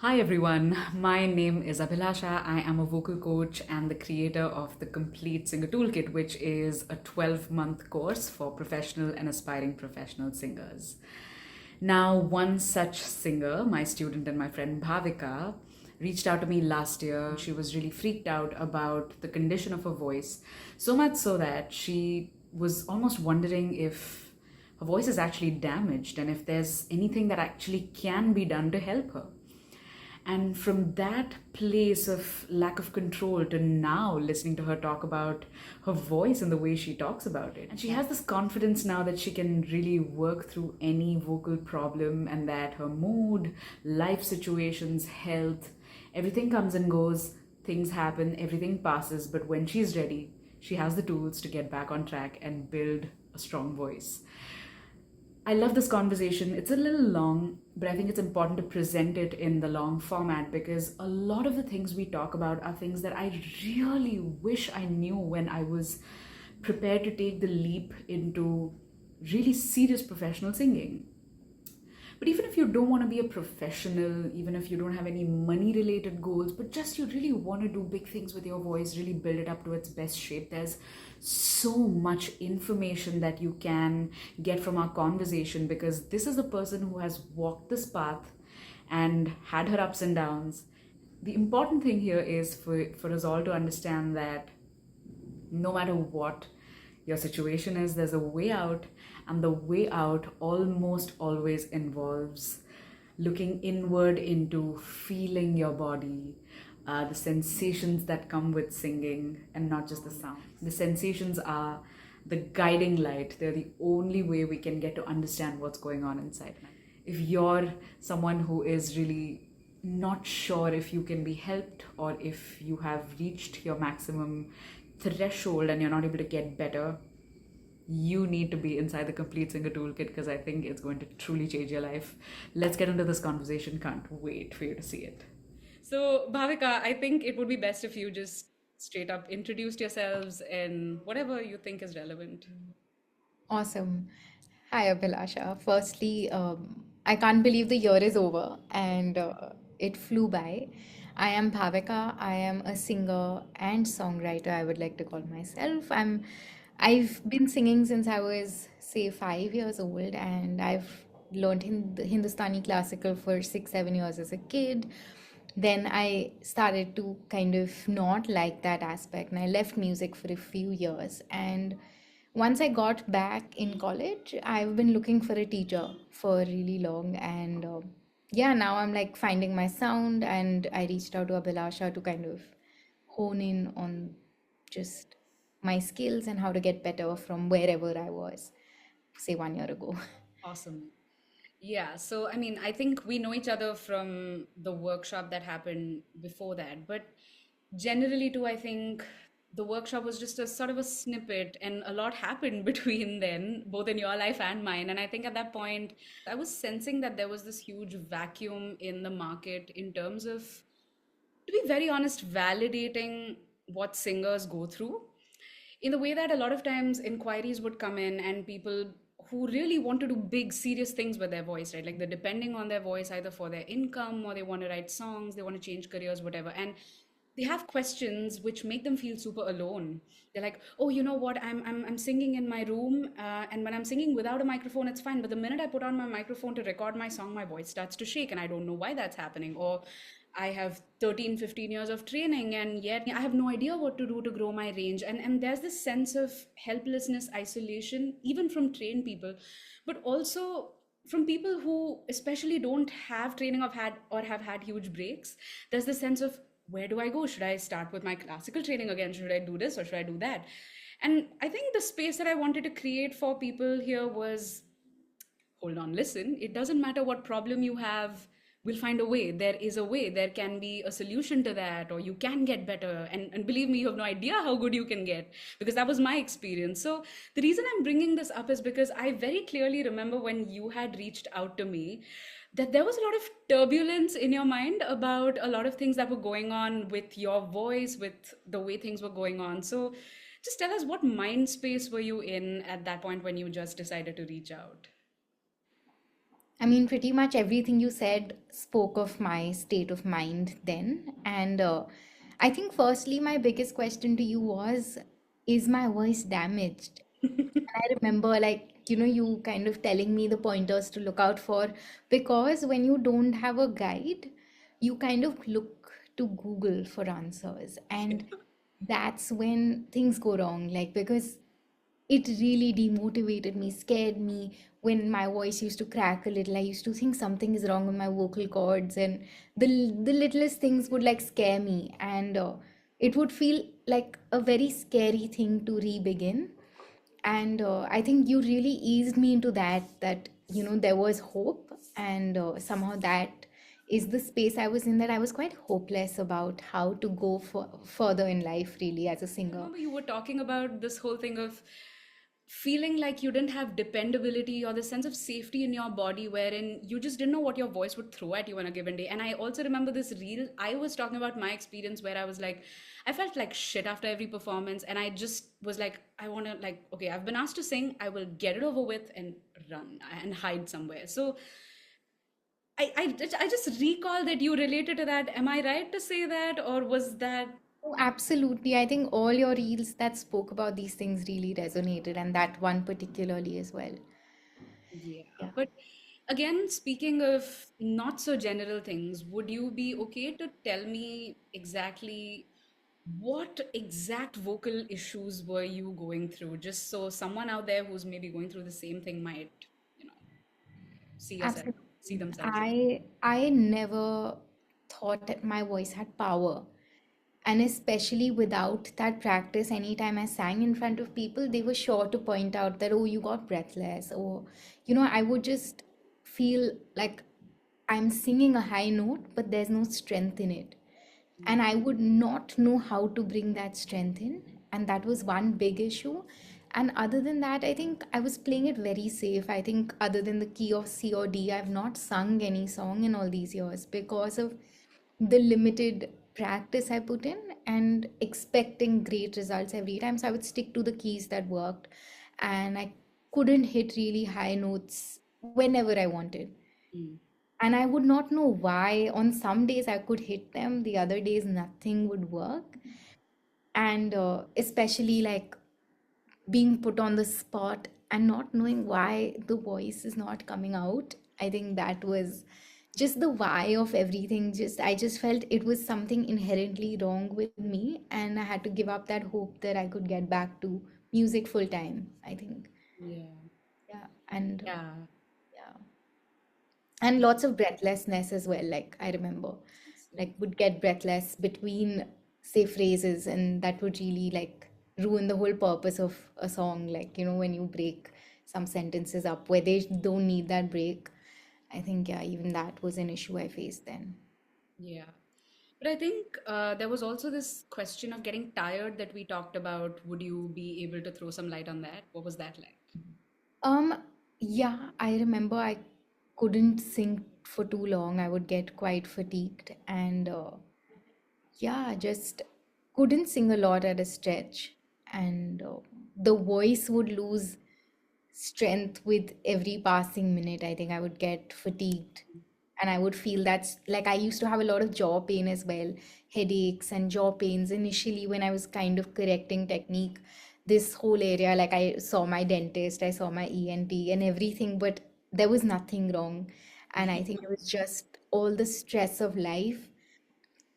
Hi everyone, my name is Abhilasha. I am a vocal coach and the creator of the Complete Singer Toolkit, which is a 12-month course for professional and aspiring professional singers. Now, one such singer, my student and my friend Bhavika, reached out to me last year. She was really freaked out about the condition of her voice, so much so that she was almost wondering if her voice is actually damaged and if there's anything that actually can be done to help her. And from that place of lack of control to now listening to her talk about her voice and the way she talks about it. And she has this confidence now that she can really work through any vocal problem and that her mood, life situations, health, everything comes and goes, things happen, everything passes. But when she's ready, she has the tools to get back on track and build a strong voice. I love this conversation. It's a little long, but I think it's important to present it in the long format because a lot of the things we talk about are things that I really wish I knew when I was prepared to take the leap into really serious professional singing. But even if you don't want to be a professional, even if you don't have any money related goals, but just you really want to do big things with your voice, really build it up to its best shape, there's so much information that you can get from our conversation because this is a person who has walked this path and had her ups and downs. The important thing here is for us all to understand that no matter what your situation is, there's a way out, and the way out almost always involves looking inward into feeling your body, the sensations that come with singing, and not just the sound. The sensations are the guiding light, they're the only way we can get to understand what's going on inside. If you're someone who is really not sure if you can be helped or if you have reached your maximum threshold and you're not able to get better, you need to be inside the Complete Singer Toolkit because I think it's going to truly change your life. Let's get into this conversation. Can't wait for you to see it. So, Bhavika, I think it would be best if you just straight up introduced yourselves and whatever you think is relevant. Awesome. Hi, Abhilasha. Firstly, I can't believe the year is over and it flew by. I am Bhavika. I am a singer and songwriter, I would like to call myself. I've been singing since I was, say, 5 years old, and I've learned Hindustani classical for 6, 7 years as a kid. Then I started to kind of not like that aspect, and I left music for a few years. And once I got back in college, I've been looking for a teacher for really long. And yeah, now I'm like finding my sound, and I reached out to Abhilasha to kind of hone in on just my skills and how to get better from wherever I was, say, 1 year ago. Awesome. Yeah, so I mean, I think we know each other from the workshop that happened before that, but generally, too, I think the workshop was just a sort of a snippet, and a lot happened between then, both in your life and mine. And I think at that point, I was sensing that there was this huge vacuum in the market in terms of, to be very honest, validating what singers go through in the way that a lot of times inquiries would come in and people who really want to do big serious things with their voice, right, like they're depending on their voice either for their income or they want to write songs, they want to change careers, whatever, and they have questions which make them feel super alone. They're like, oh, you know what, I'm singing in my room, and when I'm singing without a microphone it's fine, but the minute I put on my microphone to record my song my voice starts to shake and I don't know why that's happening. Or I have 13, 15 years of training and yet I have no idea what to do to grow my range. And there's this sense of helplessness, isolation, even from trained people, but also from people who especially don't have training of had or have had huge breaks. There's this sense of, where do I go? Should I start with my classical training again? Should I do this or should I do that? And I think the space that I wanted to create for people here was, hold on, listen, it doesn't matter what problem you have, we'll find a way. There is a way, there can be a solution to that, or you can get better. And believe me, you have no idea how good you can get, because that was my experience. So the reason I'm bringing this up is because I very clearly remember when you had reached out to me that there was a lot of turbulence in your mind about a lot of things that were going on with your voice, with the way things were going on. So just tell us, what mind space were you in at that point when you just decided to reach out? I mean, pretty much everything you said spoke of my state of mind then. And I think, firstly, my biggest question to you was, is my voice damaged? And I remember, you kind of telling me the pointers to look out for, because when you don't have a guide, you kind of look to Google for answers. And that's when things go wrong. Like, because it really demotivated me, scared me. When my voice used to crack a little, I used to think something is wrong with my vocal cords, and the littlest things would like scare me, and it would feel like a very scary thing to re-begin. And I think you really eased me into that there was hope, and somehow that is the space I was in, that I was quite hopeless about how to go further in life, really, as a I singer. remember you were talking about this whole thing of feeling like you didn't have dependability or the sense of safety in your body, wherein you just didn't know what your voice would throw at you on a given day. And I also remember this reel. I was talking about my experience where I was like, I felt like shit after every performance. And I just was like, I want to, like, okay, I've been asked to sing. I will get it over with and run and hide somewhere. So I just recall that you related to that. Am I right to say that? Or was that? Oh, absolutely. I think all your reels that spoke about these things really resonated, and that one particularly as well. Yeah, Yeah. but again, speaking of not so general things, would you be okay to tell me exactly what exact vocal issues were you going through? Just so someone out there who's maybe going through the same thing might, you know, see yourself, see Absolutely. themselves. I never thought that my voice had power. And especially without that practice, anytime I sang in front of people, they were sure to point out that, oh, you got breathless. Or, I would just feel like I'm singing a high note, but there's no strength in it. And I would not know how to bring that strength in. And that was one big issue. And other than that, I think I was playing it very safe. I think, other than the key of C or D, I've not sung any song in all these years because of the limited practice I put in and expecting great results every time. So I would stick to the keys that worked, and I couldn't hit really high notes whenever I wanted. Mm. And I would not know why. On some days I could hit them, the other days nothing would work. And especially like being put on the spot and not knowing why the voice is not coming out. I think that was just the why of everything. I just felt it was something inherently wrong with me, and I had to give up that hope that I could get back to music full time, I think. Yeah. Yeah. And Yeah. yeah. And lots of breathlessness as well. Like, I remember, So, like, would get breathless between, say, phrases, and that would really like ruin the whole purpose of a song. Like, when you break some sentences up where they don't need that break. I think, yeah, even that was an issue I faced then. yeah. But I think there was also this question of getting tired that we talked about. Would you be able to throw some light on that? What was that like? um yeah, I remember I couldn't sing for too long. I would get quite fatigued, and yeah, just couldn't sing a lot at a stretch, and the voice would lose strength with every passing minute. I think I would get fatigued, and I would feel that's like I used to have a lot of jaw pain as well, headaches and jaw pains initially when I was kind of correcting technique. This whole area, like, I saw my dentist, I saw my ENT and everything, but there was nothing wrong. And I think it was just all the stress of life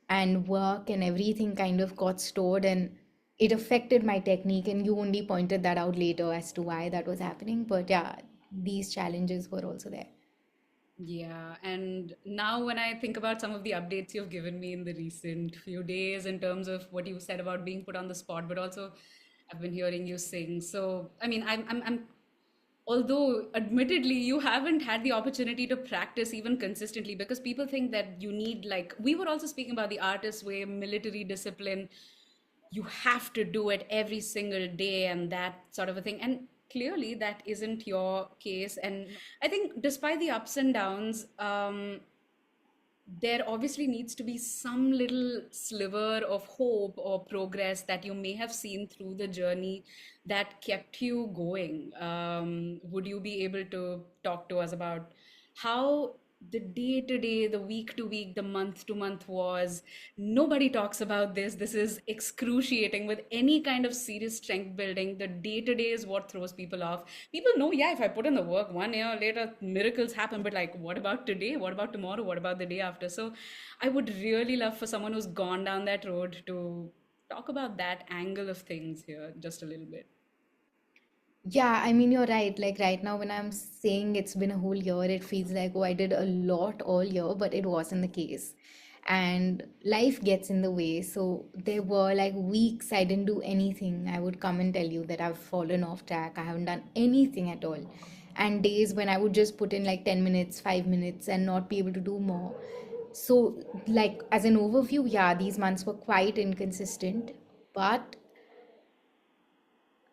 and work and everything kind of got stored, and it affected my technique, and you only pointed that out later as to why that was happening. But yeah, these challenges were also there. Yeah, and now when I think about some of the updates you've given me in the recent few days in terms of what you said about being put on the spot, but also I've been hearing you sing. So, I mean, although admittedly you haven't had the opportunity to practice even consistently because people think that you need, like, we were also speaking about the artist way, military discipline, you have to do it every single day and that sort of a thing, and clearly that isn't your case. And I think despite the ups and downs, there obviously needs to be some little sliver of hope or progress that you may have seen through the journey that kept you going. Would you be able to talk to us about, how the day to day, the week to week, the month to month was. Nobody talks about this. This is excruciating with any kind of serious strength building. The day to day is what throws people off. People know, yeah, if I put in the work, 1 year later, miracles happen. But like, what about today? What about tomorrow? What about the day after? So I would really love for someone who's gone down that road to talk about that angle of things here just a little bit. Yeah, I mean, you're right. Like right now, when I'm saying it's been a whole year, it feels like, oh, I did a lot all year, but it wasn't the case. And life gets in the way. So there were like weeks I didn't do anything. I would come and tell you that I've fallen off track. I haven't done anything at all. And days when I would just put in like 10 minutes, 5 minutes, and not be able to do more. So, like, as an overview, yeah, these months were quite inconsistent, but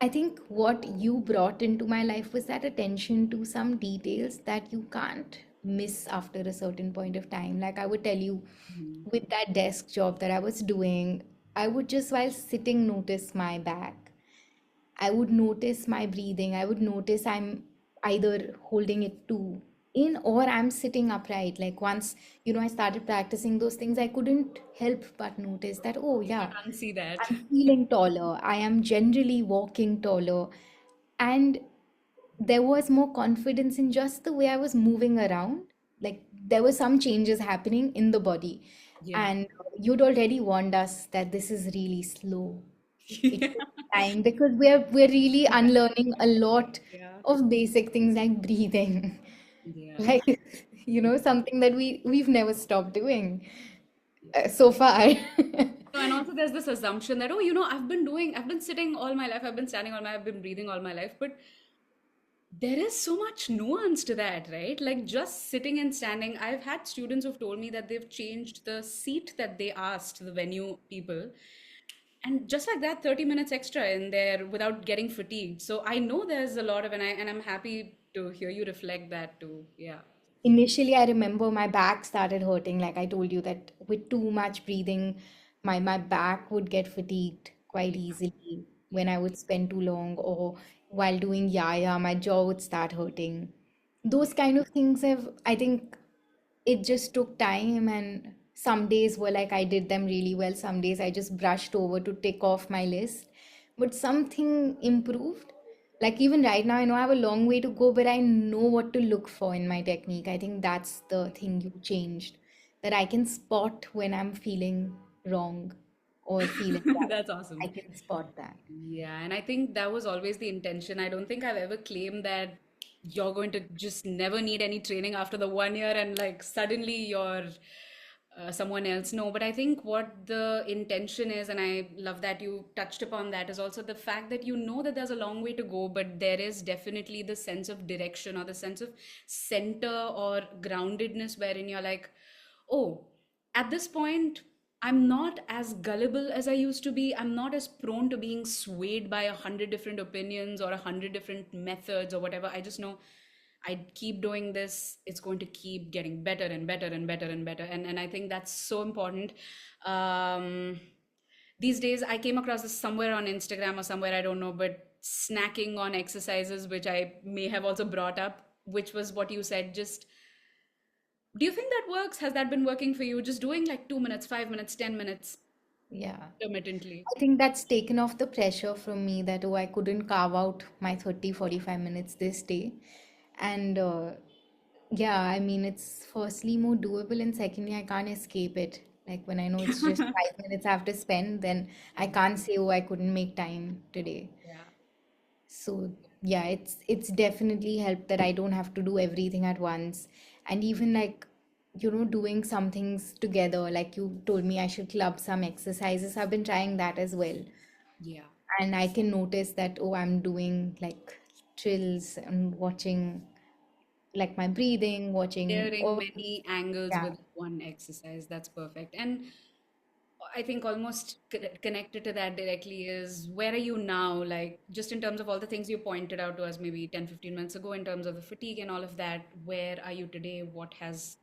I think what you brought into my life was that attention to some details that you can't miss after a certain point of time. Like I would tell you, Mhm. with that desk job that I was doing, I would just while sitting notice my back. I would notice my breathing. I would notice I'm either holding it too in or I'm sitting upright. Like once, I started practicing those things, I couldn't help but notice that, oh, You yeah, can't unsee that. I'm feeling taller. I am generally walking taller. And there was more confidence in just the way I was moving around. Like there were some changes happening in the body. Yeah. And you'd already warned us that this is really slow. It Yeah. takes time because we're really unlearning a lot Yeah. of basic things like breathing. Yeah. Like, something that we've never stopped doing Yeah. so far. No, and also there's this assumption that, oh, I've been sitting all my life, I've been standing all my, I've been breathing all my life, but there is so much nuance to that, right? Like just sitting and standing. I've had students who've told me that they've changed the seat that they asked the venue people. And just like that, 30 minutes extra in there without getting fatigued. So I know there's a lot of, and I'm happy to hear you reflect that too. Yeah. Initially, I remember my back started hurting. Like I told you that with too much breathing, my back would get fatigued quite Yeah. easily when Yeah. I would spend too long, or while doing yaya, my jaw would start hurting. Those kind of things have, I think, it just took time, and some days were like I did them really well, some days I just brushed over to tick off my list, but something improved. Like even right now I know I have a long way to go, but I know what to look for in my technique. I think that's the thing you changed, that I can spot when I'm feeling wrong or feeling right. That's awesome. I can spot that. Yeah, and I think that was always the intention. I don't think I've ever claimed that you're going to just never need any training after the 1 year and like suddenly you're someone else. No, but I think what the intention is, and I love that you touched upon that, is also the fact that you know that there's a long way to go, but there is definitely the sense of direction or the sense of center or groundedness wherein you're like, oh, at this point, I'm not as gullible as I used to be. I'm not as prone to being swayed by 100 different opinions or 100 different methods or whatever. I just know I keep doing this, it's going to keep getting better and better and better and better. And I think that's so important. Um, these days, I came across this somewhere on Instagram or somewhere, I don't know, but snacking on exercises, which I may have also brought up, which was what you said. Just do you think that works? Has that been working for you? Just doing like 2 minutes, 5 minutes, 10 minutes Yeah, intermittently. I think that's taken off the pressure from me that, oh, I couldn't carve out my 30-45 minutes this day. And yeah, I mean, it's firstly more doable, and secondly, I can't escape it. Like when I know it's just 5 minutes I have to spend, then I can't say, oh, I couldn't make time today. Yeah. So yeah, it's definitely helped that I don't have to do everything at once. And even like, doing some things together, like you told me I should club some exercises. I've been trying that as well. Yeah. And I can notice that, oh, I'm doing like drills and watching like my breathing, watching Layering all, many angles yeah. with one exercise. That's perfect. And I think almost connected to that directly is where are you now? Like, just in terms of all the things you pointed out to us maybe 10, 15 minutes ago, in terms of the fatigue and all of that, where are you today? What has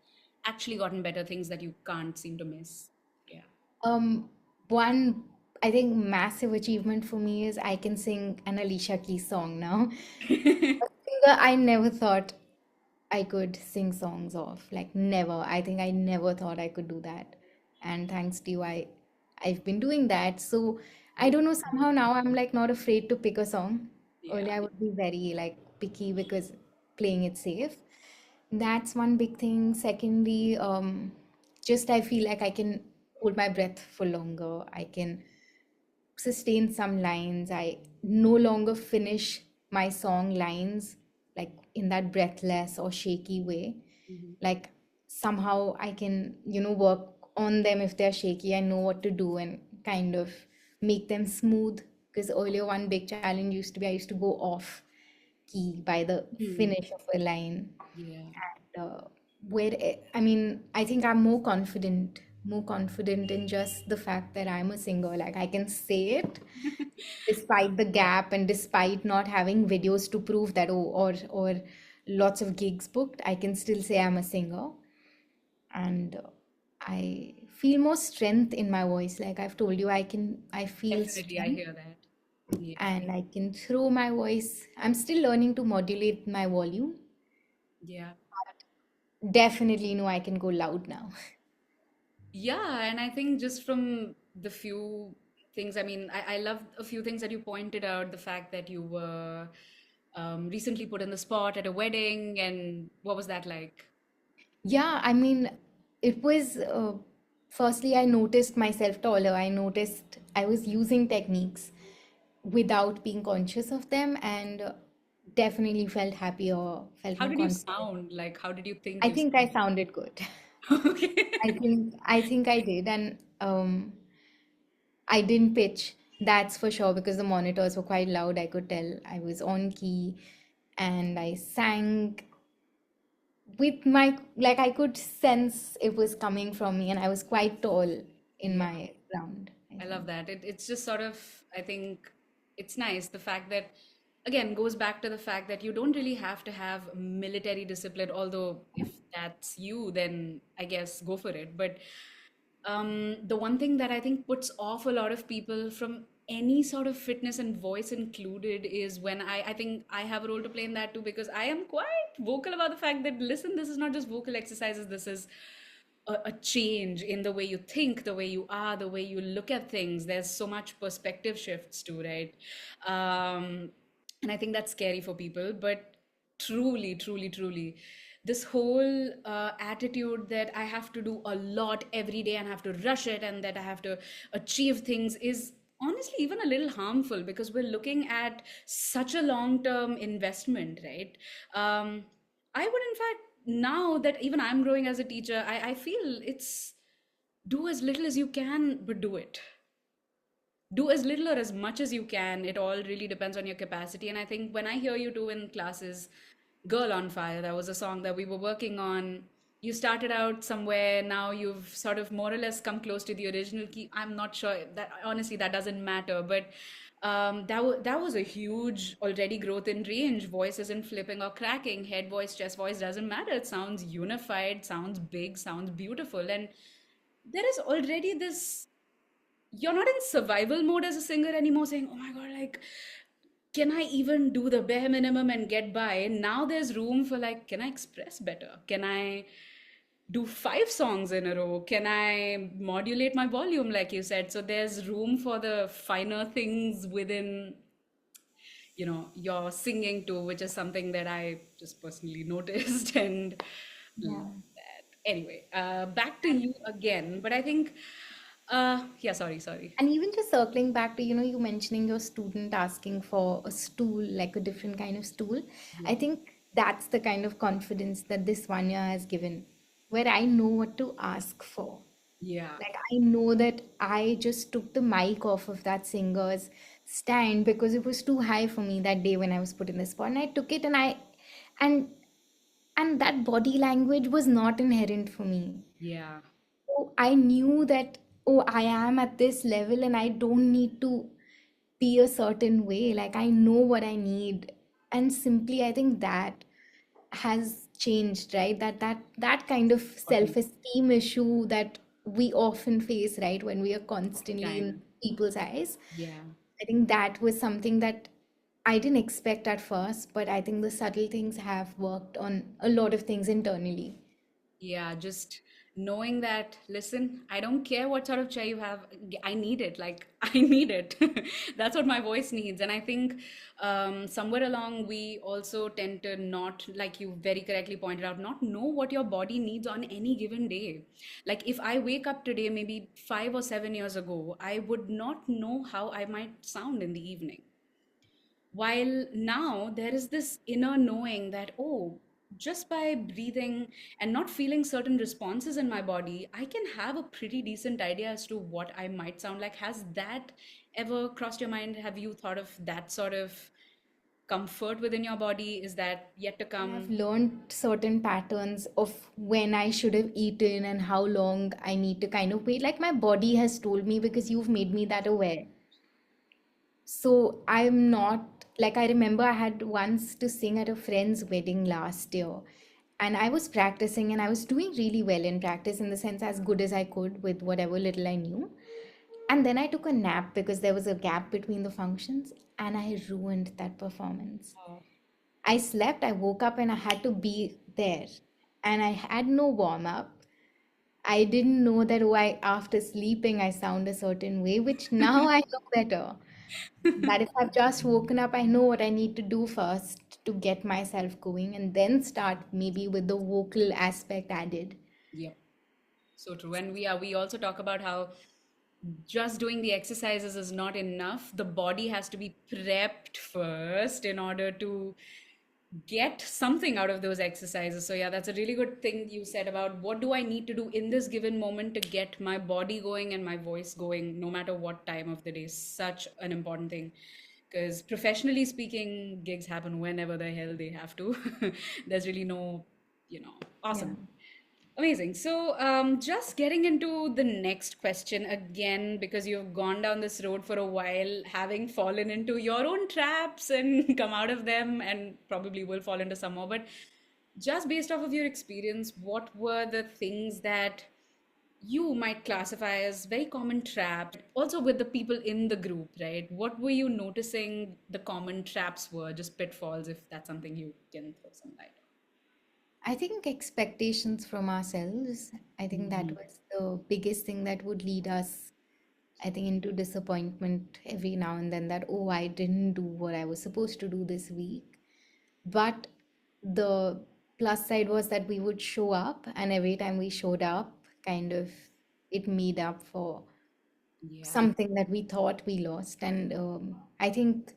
actually gotten better, things that you can't seem to miss? Yeah. Um, One, I think, massive achievement for me is I can sing an Alicia Keys song now. A singer I never thought. I could sing songs of. Like never. I think I never thought I could do that. And thanks to you, I've been doing that. So I Oh, don't know, somehow now I'm like not afraid to pick a song. yeah. Earlier I would be very like picky because playing it safe. That's one big thing. Secondly, just I feel like I can hold my breath for longer. I can sustain some lines. I no longer finish my song lines like in that breathless or shaky way. Mhm. Like somehow I can, work on them if they're shaky. I know what to do and kind of make them smooth. Because earlier, one big challenge used to be I used to go off key by the Hmm. finish of a line. Yeah. And I mean, I think I'm more confident in just the fact that I'm a singer. Like I can say it despite the gap and despite not having videos to prove that, or lots of gigs booked, I can still say I'm a singer. And I feel more strength in my voice. Like I've told you, I feel Definitely, I strength hear that. Yeah. and I can throw my voice. I'm still learning to modulate my volume. Yeah. Definitely know I can go loud now. Yeah, and I think just from the few things, I mean, I love a few things that you pointed out, the fact that you were recently put in the spot at a wedding, and what was that like? Yeah, I mean, it was firstly, I noticed myself taller. I noticed I was using techniques without being conscious of them, and definitely felt happier, felt How more did you confident. sound? Like, how did you think I you think I sounded good. sounded? Okay. I think I did, and I didn't pitch. That's for sure because the monitors were quite loud. I could tell I was on key, and I sang with my like I could sense it was coming from me, and I was quite tall in Yeah. my round, I I love think. that. It's just sort of, I think it's nice. The fact that, again, goes back to the fact that you don't really have to have military discipline, although if that's you, then I guess go for it. But the one thing that I think puts off a lot of people from any sort of fitness and voice included is when I think I have a role to play in that too, because I am quite vocal about the fact that, listen, this is not just vocal exercises, this is a change in the way you think, the way you are, the way you look at things. There's so much perspective shifts too, right? And I think that's scary for people. But truly, truly, truly, this whole attitude that I have to do a lot every day and have to rush it and that I have to achieve things is honestly even a little harmful because we're looking at such a long term investment, right? I would, in fact, now that even I'm growing as a teacher, I feel it's do as little as you can, but do it. Do as little or as much as you can. It all really depends on your capacity. And I think when I hear you do in classes, Girl on Fire, that was a song that we were working on. You started out somewhere, now you've sort of more or less come close to the original key. I'm not sure that honestly that doesn't matter, but that was a huge already growth in range. Voice isn't flipping or cracking. Head voice, chest voice doesn't matter. It sounds unified, sounds big, sounds beautiful. And there is already this, you're not in survival mode as a singer anymore saying, oh my God, like, can I even do the bare minimum and get by? Now there's room for like, can I express better? Can I do 5 songs in a row? Can I modulate my volume, like you said? So there's room for the finer things within, your singing too, which is something that I just personally noticed and love Yeah. that. Anyway, back to you again. But I think, yeah, sorry. And even just circling back to, you mentioning your student asking for a stool, like a different kind of stool. I Yeah. think that's the kind of confidence that this one year has given, where I know what to ask for. Yeah. Like I know that I just took the mic off of that singer's stand because it was too high for me that day when I was put in the spot. And I took it, and and that body language was not inherent for me. Yeah. So I knew that, oh, I am at this level and I don't need to be a certain way. Like I know what I need. And simply I think that has changed, right? That kind of Body self-esteem issue that we often face, right, when we are constantly in time. people's eyes. Yeah. I think that was something that I didn't expect at first, but I think the subtle things have worked on a lot of things internally. Yeah, just knowing that, listen, I don't care what sort of chair you have, I need it. Like, I need it. That's what my voice needs. And I think somewhere along, we also tend to not, like you very correctly pointed out, not know what your body needs on any given day. Like, if I wake up today, maybe 5 or 7 years ago, I would not know how I might sound in the evening. While now there is this inner knowing that, oh, just by breathing and not feeling certain responses in my body, I can have a pretty decent idea as to what I might sound like. Has that ever crossed your mind? Have you thought of that sort of comfort within your body? Is that yet to I have come? learned certain patterns of when I should have eaten and how long I need to kind of wait. Like my body has told me because you've made me that aware. So I'm not like I remember I had once to sing at a friend's wedding last year. And I was practicing and I was doing really well in practice in the sense as good as I could with whatever little I knew. And then I took a nap because there was a gap between the functions and I ruined that performance. Oh. I slept, I woke up and I had to be there. And I had no warm up. I didn't know that why after sleeping I sound a certain way, which now I know better. That if I've just woken up, I know what I need to do first to get myself going and then start maybe with the vocal aspect added. Yep. So true. And we also talk about how just doing the exercises is not enough. The body has to be prepped first in order to get something out of those exercises. So yeah, that's a really good thing you said about what do I need to do in this given moment to get my body going and my voice going, no matter what time of the day. Such an important thing. Because professionally speaking, gigs happen whenever the hell they have to. There's really no, Yeah. awesome. Amazing. So, just getting into the next question again, because you've gone down this road for a while, having fallen into your own traps and come out of them, and probably will fall into some more. But just based off of your experience, what were the things that you might classify as very common traps? Also, with the people in the group, right? What were you noticing the common traps were, just pitfalls, if that's something you can throw some light I think expectations from ourselves, I think that on? was the biggest thing that would lead us, I think, into disappointment every now and then that, oh, I didn't do what I was supposed to do this week. But the plus side was that we would show up, and every time we showed up, kind of it made up for Yeah. something that we thought we lost. And I think,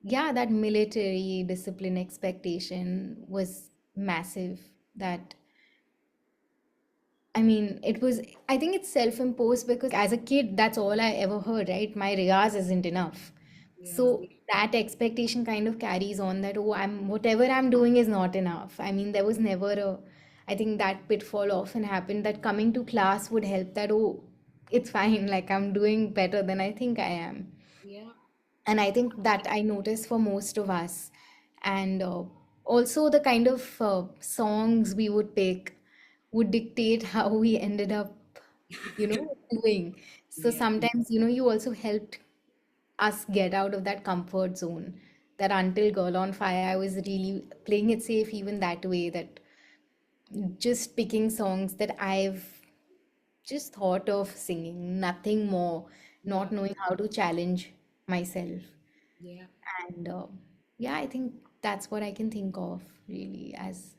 yeah, that military discipline expectation was massive. That I mean, it was, I think it's self imposed because as a kid, that's all I ever heard, right? My riyaz isn't enough. Yeah. So that expectation kind of carries on that, oh, whatever I'm doing is not enough. I mean, there was never I think that pitfall often happened that coming to class would help that, oh, it's fine, like I'm doing better than I think I am. Yeah. And I think that I noticed for most of us. And also the kind of songs we would pick would dictate how we ended up, doing. So Yeah. sometimes, you also helped us get out of that comfort zone. That until Girl on Fire, I was really playing it safe even that way, that just picking songs that I've just thought of singing, nothing more, Yeah. not knowing how to challenge myself. Yeah. And yeah, I think that's what I can think of really as.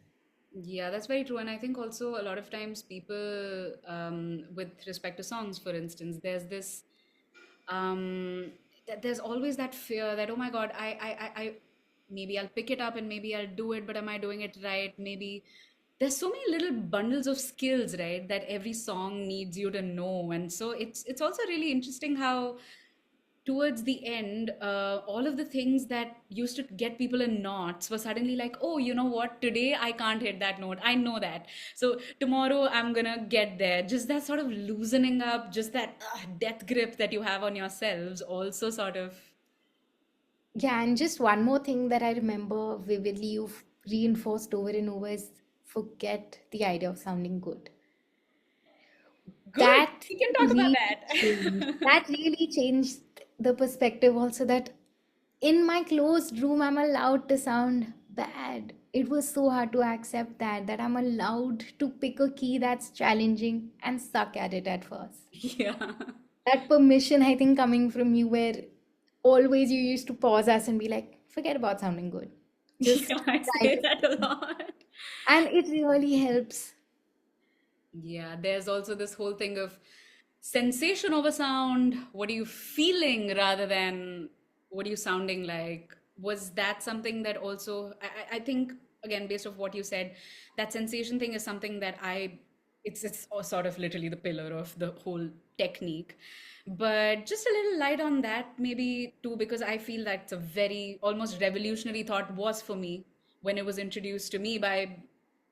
Yeah, that's very true. And I think also a lot of times people, with respect to songs, for instance, there's this, there's always that fear that, oh my God, maybe I'll pick it up and maybe I'll do it, but am I doing it right? Maybe there's so many little bundles of skills, right, that every song needs you to know. And so it's also really interesting how towards the end, all of the things that used to get people in knots were suddenly like, oh, you know what? Today I can't hit that note. I know that. So tomorrow I'm gonna get there. Just that sort of loosening up, just that death grip that you have on yourselves, also sort of Yeah, and just one more thing that I remember vividly you've reinforced over and over is forget the idea of sounding good. good. That We can talk about really changed. that. That really changed the perspective also that, In my closed room, I'm allowed to sound bad. It was so hard to accept that I'm allowed to pick a key that's challenging and suck at it at first. Yeah. That permission, I think, coming from you, where always you used to pause us and be like, forget about sounding good. Yeah, Just I try say it. that a lot. And it really helps. Yeah, there's also this whole thing of sensation over sound. What are you feeling rather than what are you sounding like? Was that something that also, I think, again, based off what you said, that sensation thing is something that it's sort of literally the pillar of the whole technique. But just a little light on that, maybe too, because I feel that's a very almost revolutionary thought was for me when it was introduced to me by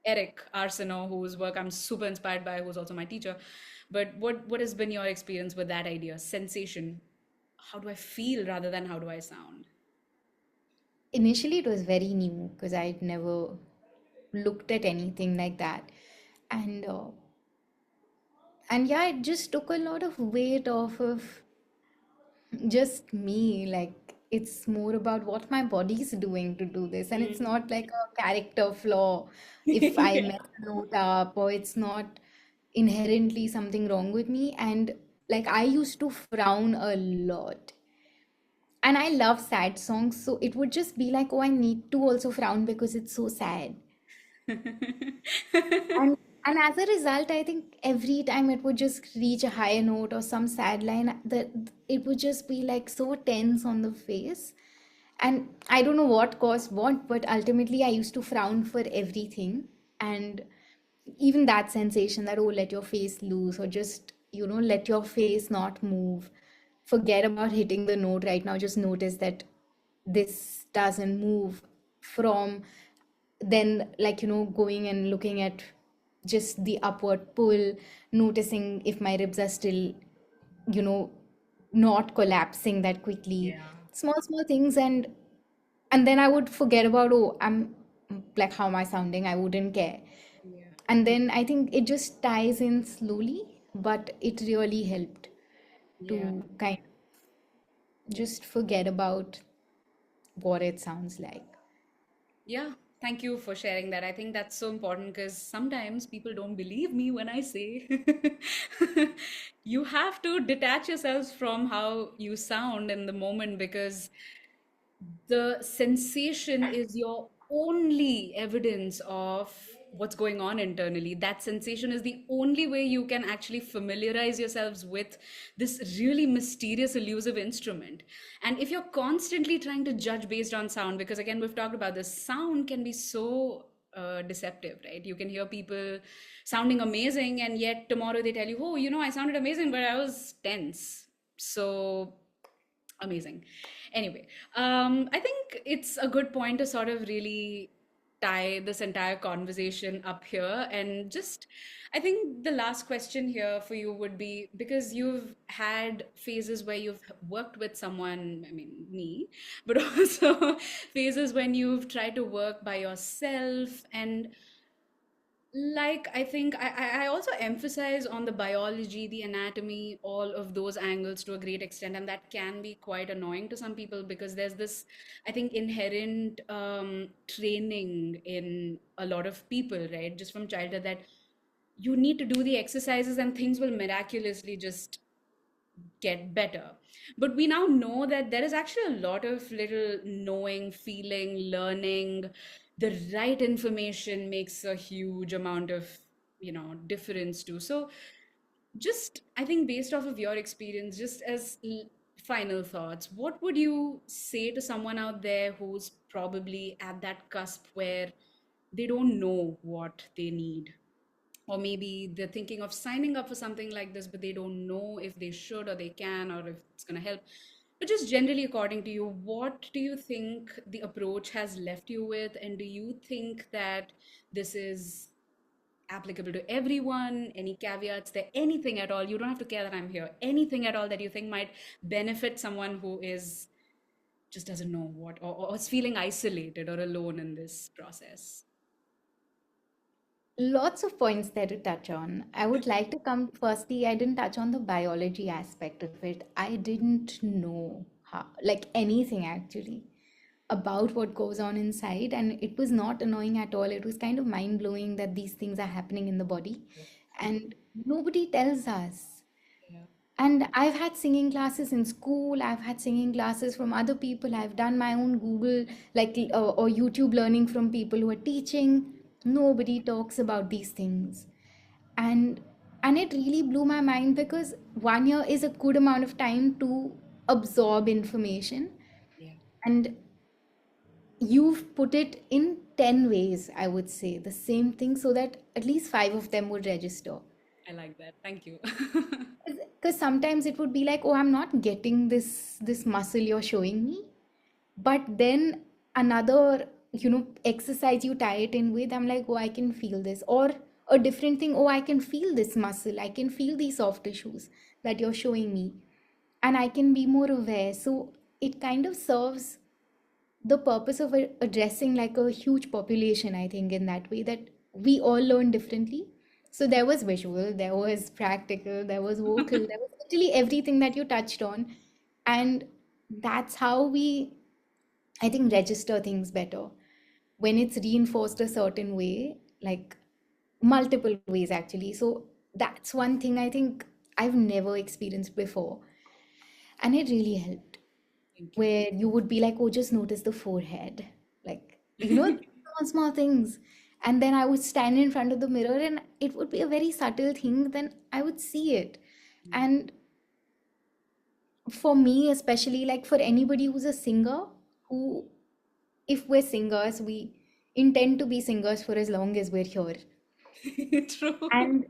Eric Arsenault, whose work I'm super inspired by, who's also my teacher. But what has been your experience with that idea? Sensation. How do I feel rather than how do I sound? Initially, it was very new because I'd never looked at anything like that. And and yeah, it just took a lot of weight off of just me. Like, it's more about what my body's doing to do this, and it's Mm. not like a character flaw if I Yeah. mess a note up, or it's not inherently something wrong with me. And like, I used to frown a lot, and I love sad songs, so it would just be like, oh, I need to also frown because it's so sad. And and as a result, I think every time it would just reach a higher note or some sad line, that it would just be like so tense on the face. And I don't know what caused what, but ultimately I used to frown for everything. And even that sensation that, oh, let your face loose, or just, let your face not move. Forget about hitting the note right now. Just notice that this doesn't move from then, like, going and looking at just the upward pull, noticing if my ribs are still, you know, not collapsing that quickly. Yeah. Small, small things. And then I would forget about, oh, I'm like, how am I sounding? I wouldn't care. Yeah. And then I think it just ties in slowly, but it really helped Yeah. to kind of just forget about what it sounds like. Yeah. Thank you for sharing that. I think that's so important because sometimes people don't believe me when I say you have to detach yourselves from how you sound in the moment because the sensation is your only evidence of what's going on internally. That sensation is the only way you can actually familiarize yourselves with this really mysterious, elusive instrument. And if you're constantly trying to judge based on sound, because again, we've talked about this, sound can be so deceptive, right? You can hear people sounding amazing, and yet tomorrow they tell you, oh, I sounded amazing, but I was tense. So amazing. Anyway, I think it's a good point to sort of really tie this entire conversation up here. And just, I think the last question here for you would be because you've had phases where you've worked with someone, I mean, me, but also phases when you've tried to work by yourself. And like I think I also emphasize on the biology, the anatomy, all of those angles to a great extent, and that can be quite annoying to some people because there's this, I think, inherent training in a lot of people, right, just from childhood that you need to do the exercises and things will miraculously just get better. But we now know that there is actually a lot of little knowing, feeling, learning. The right information makes a huge amount of, difference too. So just, I think, based off of your experience, just as final thoughts, what would you say to someone out there who's probably at that cusp where they don't know what they need? Or maybe they're thinking of signing up for something like this, but they don't know if they should or they can or if it's going to help. But just generally, according to you, what do you think the approach has left you with? And do you think that this is applicable to everyone? Any caveats there? Anything at all? You don't have to care that I'm here. Anything at all that you think might benefit someone who is just doesn't know what or is feeling isolated or alone in this process? Lots of points there to touch on. I would like to come firstly, I didn't touch on the biology aspect of it. I didn't know. like anything actually, about what goes on inside. And it was not annoying at all. It was kind of mind blowing that these things are happening in the body and nobody tells us. Yeah. And I've had singing classes in school, I've had singing classes from other people, I've done my own Google, like, or YouTube learning from people who are teaching. Nobody talks about these things. And and it really blew my mind because 1 year is a good amount of time to absorb information. Yeah. And you've put it in 10 ways, I would say, the same thing, so that at least 5 of them would register. I like that. Thank you. Because sometimes it would be like, oh, I'm not getting this muscle you're showing me. But then another, exercise you tie it in with, I'm like, oh, I can feel this. Or a different thing, oh, I can feel this muscle, I can feel these soft tissues that you're showing me, and I can be more aware. So it kind of serves the purpose of addressing like a huge population, I think, in that way, that we all learn differently. So there was visual, there was practical, there was vocal, there was literally everything that you touched on. And that's how we, I think, register things better when it's reinforced a certain way, like multiple ways actually. So that's one thing I think I've never experienced before, and it really helped, Thank you. where you would be like, oh, just notice the forehead. Like, small, small things. And then I would stand in front of the mirror and it would be a very subtle thing. Then I would see it. Yeah. And for me, especially, like for anybody who's a singer, who, if we're singers, we intend to be singers for as long as we're here. True. And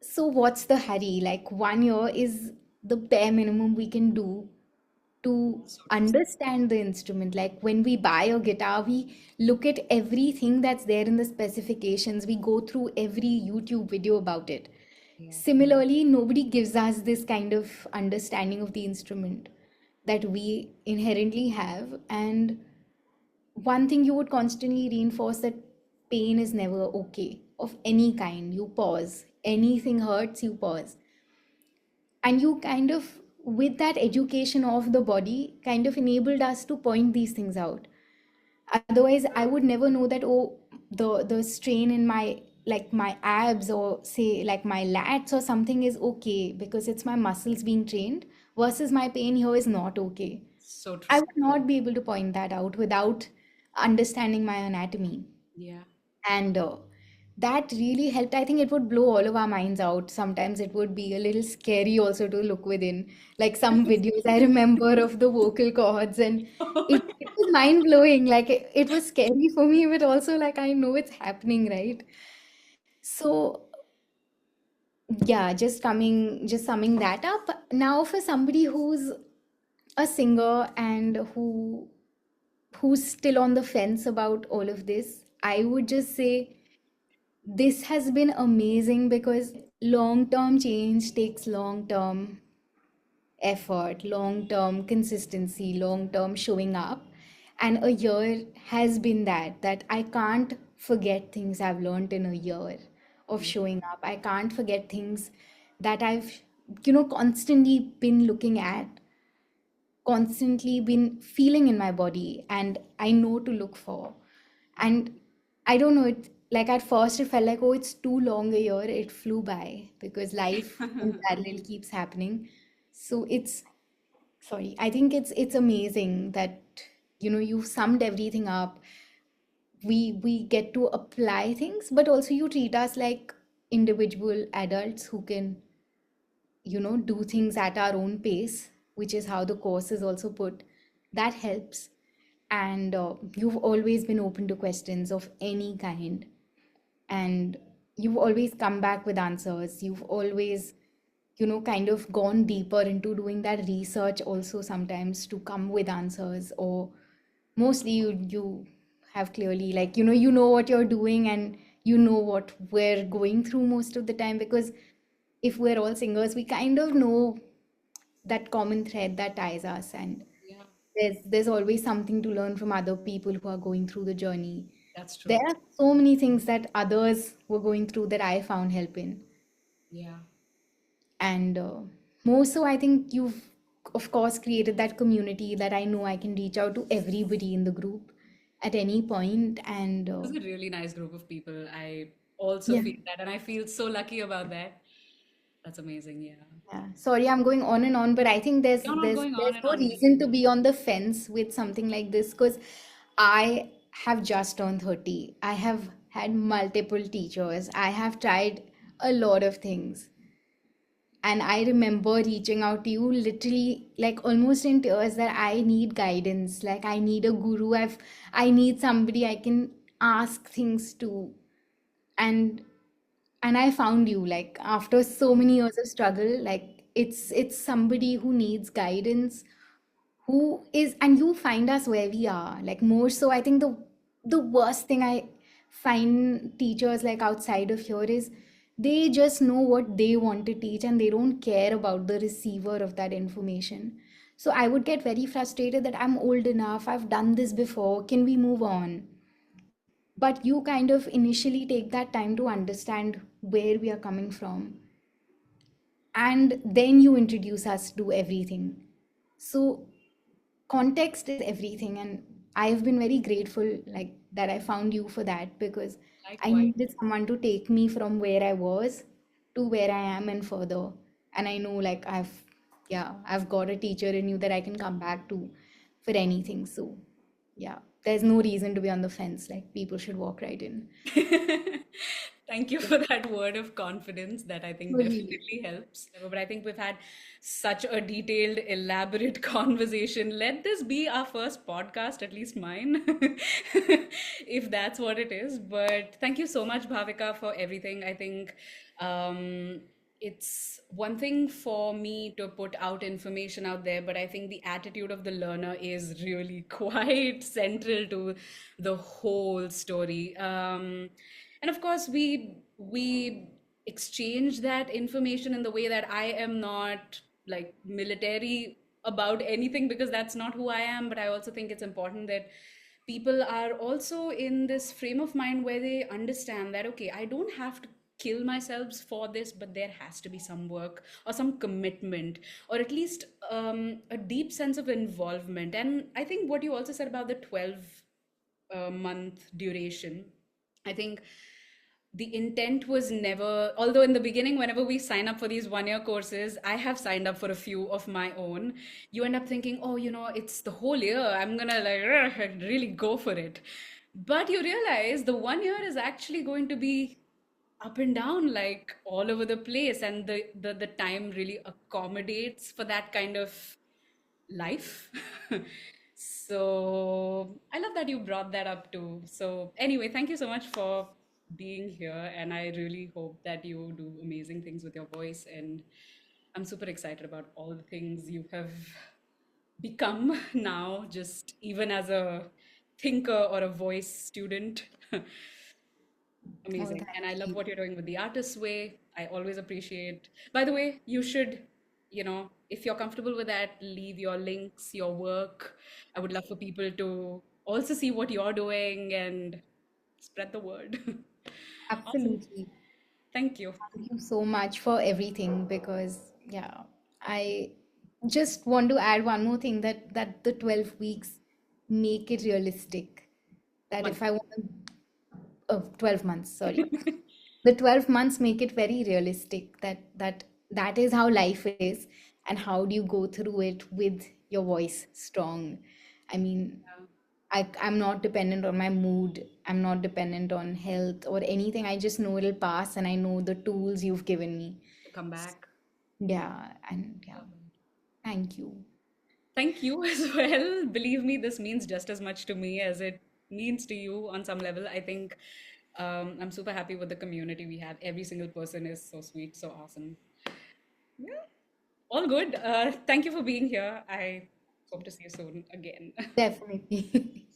so, what's the hurry? Like, 1 year is the bare minimum we can do to So true. understand the instrument. Like, when we buy a guitar, we look at everything that's there in the specifications, we go through every YouTube video about it. Yeah. Similarly, nobody gives us this kind of understanding of the instrument that we inherently have. And one thing you would constantly reinforce, that pain is never okay of any kind. You pause. Anything hurts, you pause. And you kind of, with that education of the body, kind of enabled us to point these things out. Otherwise, I would never know that, oh, the strain in my, like my abs, or say like my lats or something, is okay because it's my muscles being trained, versus my pain here is not okay. So true. I would not be able to point that out without understanding my anatomy. Yeah. And that really helped. I think it would blow all of our minds out. Sometimes it would be a little scary also to look within. Like some videos I remember of the vocal cords, and it was mind blowing. Like it was scary for me, but also like I know it's happening, right? So yeah, just summing that up. Now, for somebody who's a singer and who's still on the fence about all of this, I would just say this has been amazing, because long term change takes long term effort, long term consistency, long term showing up. And a year has been that I can't forget things I've learned in a year of Yeah. showing up. I can't forget things that I've, constantly been looking at, constantly been feeling in my body, and I know to look for. And I don't know, it like at first it felt like, oh, it's too long a year. It flew by because life in parallel keeps happening. So it's, sorry, I think it's amazing that, you've summed everything up. We get to apply things, but also you treat us like individual adults who can, do things at our own pace, which is how the course is also put. That helps. And you've always been open to questions of any kind. And you've always come back with answers. You've always, kind of gone deeper into doing that research also sometimes to come with answers. Or mostly you have clearly, like, you know what you're doing, and you know what we're going through most of the time, because if we're all singers, we kind of know that common thread that ties us. And Yeah. there's always something to learn from other people who are going through the journey. That's There true. are so many things that others were going through that I found help in. Yeah. And more so, I think you've of course, created that community that I know I can reach out to everybody in the group at any point. And It was a really nice group of people. I also yeah, feel that, and I feel so lucky about that. That's amazing. Yeah. yeah. Sorry, I'm going on and on, but I think there's You're not there's going on there's and no on. reason to be on the fence with something like this because I have just turned 30. I have had multiple teachers. I have tried a lot of things. And I remember reaching out to you literally like almost in tears that I need guidance. Like I need a guru. I need somebody I can ask things to. And and I found you like after so many years of struggle, like it's somebody who needs guidance, who is, and you find us where we are like more so. I think the worst thing I find teachers like outside of here is they just know what they want to teach and they don't care about the receiver of that information. So I would get very frustrated that I'm old enough, I've done this before, can we move on? But you kind of initially take that time to understand where we are coming from, and then you introduce us to everything. So context is everything, and I have been very grateful like that I found you for that, because I Likewise. needed someone to take me from where I was to where I am and further. And I know like I've got a teacher in you that I can come back to for anything. So yeah, there's no reason to be on the fence. Like people should walk right in. Thank you for that word of confidence. That I think Really. definitely helps. But I think we've had such a detailed, elaborate conversation. Let this be our first podcast, at least mine, if that's what it is. But thank you so much, Bhavika, for everything. I think um, it's one thing for me to put out information out there, but I think the attitude of the learner is really quite central to the whole story. And of course, we exchange that information in the way that I am not like military about anything because that's not who I am. But I also think it's important that people are also in this frame of mind where they understand that okay, I don't have to kill myself for this, but there has to be some work or some commitment or at least a deep sense of involvement. And I think what you also said about the 12 month duration, I think the intent was never, although in the beginning, whenever we sign up for these 1 year courses, I have signed up for a few of my own. You end up thinking, oh, it's the whole year. I'm gonna like really go for it. But you realize the 1 year is actually going to be up and down, like all over the place. And the time really accommodates for that kind of life. So I love that you brought that up too. So anyway, thank you so much for being here, and I really hope that you do amazing things with your voice. And I'm super excited about all the things you have become now, just even as a thinker or a voice student. Oh, Amazing. And I thank love you. what you're doing with the artist way. I always appreciate. By the way, you should, if you're comfortable with that, leave your links, your work. I would love for people to also see what you're doing and spread the word. Awesome. Absolutely. Thank you. Thank you so much for everything, because yeah, I just want to add one more thing, that the 12 weeks make it realistic. That if I Wonderful. want to, 12 months, sorry. The 12 months make it very realistic that is how life is, and how do you go through it with your voice strong. I mean, Yeah, I'm not dependent on my mood. I'm not dependent on health or anything. I just know it'll pass, and I know the tools you've given me. to come back. Yeah, and yeah, Love it. thank you. Thank you as well. Believe me, this means just as much to me as it means to you on some level. I think I'm super happy with the community we have. Every single person is so sweet, so awesome. Yeah, all good. Thank you for being here. I hope to see you soon again. Definitely.